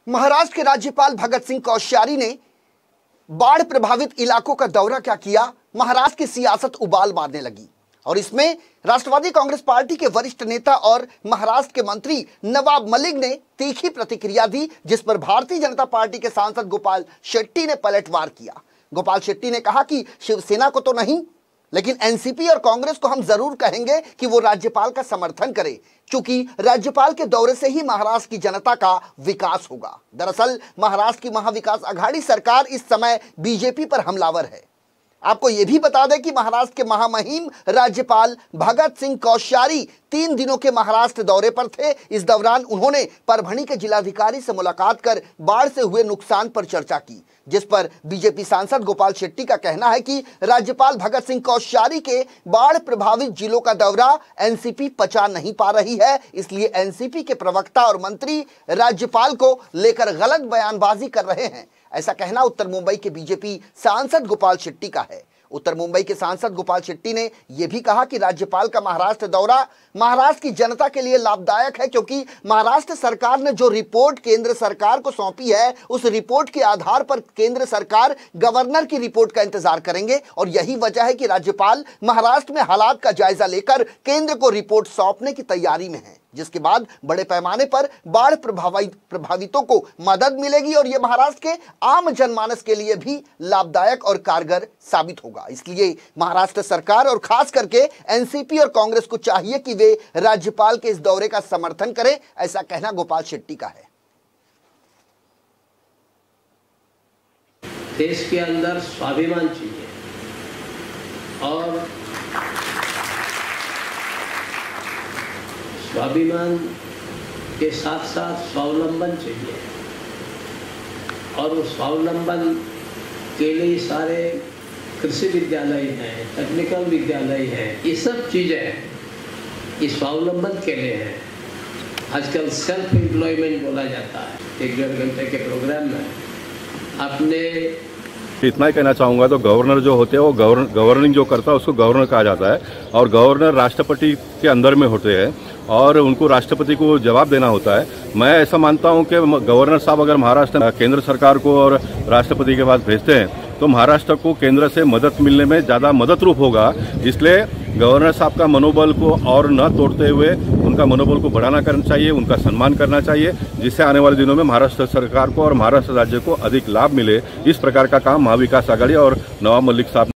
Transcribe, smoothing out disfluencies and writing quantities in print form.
महाराष्ट्र के राज्यपाल भगत सिंह कोश्यारी ने बाढ़ प्रभावित इलाकों का दौरा क्या किया। महाराष्ट्र की सियासत उबाल मारने लगी और इसमें राष्ट्रवादी कांग्रेस पार्टी के वरिष्ठ नेता और महाराष्ट्र के मंत्री नवाब मलिक ने तीखी प्रतिक्रिया दी, जिस पर भारतीय जनता पार्टी के सांसद गोपाल शेट्टी ने पलटवार किया। गोपाल शेट्टी ने कहा कि शिवसेना को तो नहीं, लेकिन एनसीपी और कांग्रेस को हम जरूर कहेंगे कि वो राज्यपाल का समर्थन करे, क्योंकि राज्यपाल के दौरे से ही महाराष्ट्र की जनता का विकास होगा। दरअसल महाराष्ट्र की महाविकास आघाड़ी सरकार इस समय बीजेपी पर हमलावर है। आपको यह भी बता दें कि महाराष्ट्र के महामहिम राज्यपाल भगत सिंह कोश्यारी 3 दिनों के महाराष्ट्र दौरे पर थे। इस दौरान उन्होंने परभणी के जिलाधिकारी से मुलाकात कर बाढ़ से हुए नुकसान पर चर्चा की, जिस पर बीजेपी सांसद गोपाल शेट्टी का कहना है कि राज्यपाल भगत सिंह कोश्यारी के बाढ़ प्रभावित जिलों का दौरा एनसीपी पचा नहीं पा रही है, इसलिए एनसीपी के प्रवक्ता और मंत्री राज्यपाल को लेकर गलत बयानबाजी कर रहे हैं। ऐसा कहना उत्तर मुंबई के बीजेपी सांसद गोपाल शेट्टी का है। उत्तर मुंबई के सांसद गोपाल शेट्टी ने यह भी कहा कि राज्यपाल का महाराष्ट्र दौरा महाराष्ट्र की जनता के लिए लाभदायक है, क्योंकि महाराष्ट्र सरकार ने जो रिपोर्ट केंद्र सरकार को सौंपी है, उस रिपोर्ट के आधार पर केंद्र सरकार गवर्नर की रिपोर्ट का इंतजार करेंगे और यही वजह है कि राज्यपाल महाराष्ट्र में हालात का जायजा लेकर केंद्र को रिपोर्ट सौंपने की तैयारी में है, जिसके बाद बड़े पैमाने पर बाढ़ प्रभावितों को मदद मिलेगी और यह महाराष्ट्र के आम जनमानस के लिए भी लाभदायक और कारगर साबित होगा। इसलिए महाराष्ट्र सरकार और खास करके एनसीपी और कांग्रेस को चाहिए कि वे राज्यपाल के इस दौरे का समर्थन करें, ऐसा कहना गोपाल शेट्टी का है। देश के अंदर स्वाभिमान चाहिए और स्वाभिमान के साथ साथ स्वावलंबन चाहिए और उस स्वावलंबन के लिए सारे कृषि विद्यालय हैं, टेक्निकल विद्यालय हैं, ये सब चीज़ें इस स्वावलंबन के लिए हैं। आजकल सेल्फ एम्प्लॉयमेंट बोला जाता है। 1-1.5 घंटे के प्रोग्राम में आपने इतना ही कहना चाहूँगा, तो गवर्नर जो होते हैं वो गवर्निंग जो करता है उसको गवर्नर कहा जाता है और गवर्नर राष्ट्रपति के अंदर में होते हैं और उनको राष्ट्रपति को जवाब देना होता है। मैं ऐसा मानता हूं कि गवर्नर साहब अगर महाराष्ट्र केंद्र सरकार को और राष्ट्रपति के पास भेजते हैं तो महाराष्ट्र को केंद्र से मदद मिलने में ज़्यादा मदद रूप होगा। इसलिए गवर्नर साहब का मनोबल को और न तोड़ते हुए उनका मनोबल को बढ़ाना करना चाहिए, उनका सम्मान करना चाहिए, जिससे आने वाले दिनों में महाराष्ट्र सरकार को और महाराष्ट्र राज्य को अधिक लाभ मिले। इस प्रकार का काम महाविकास आघाड़ी और नवाब मलिक साहब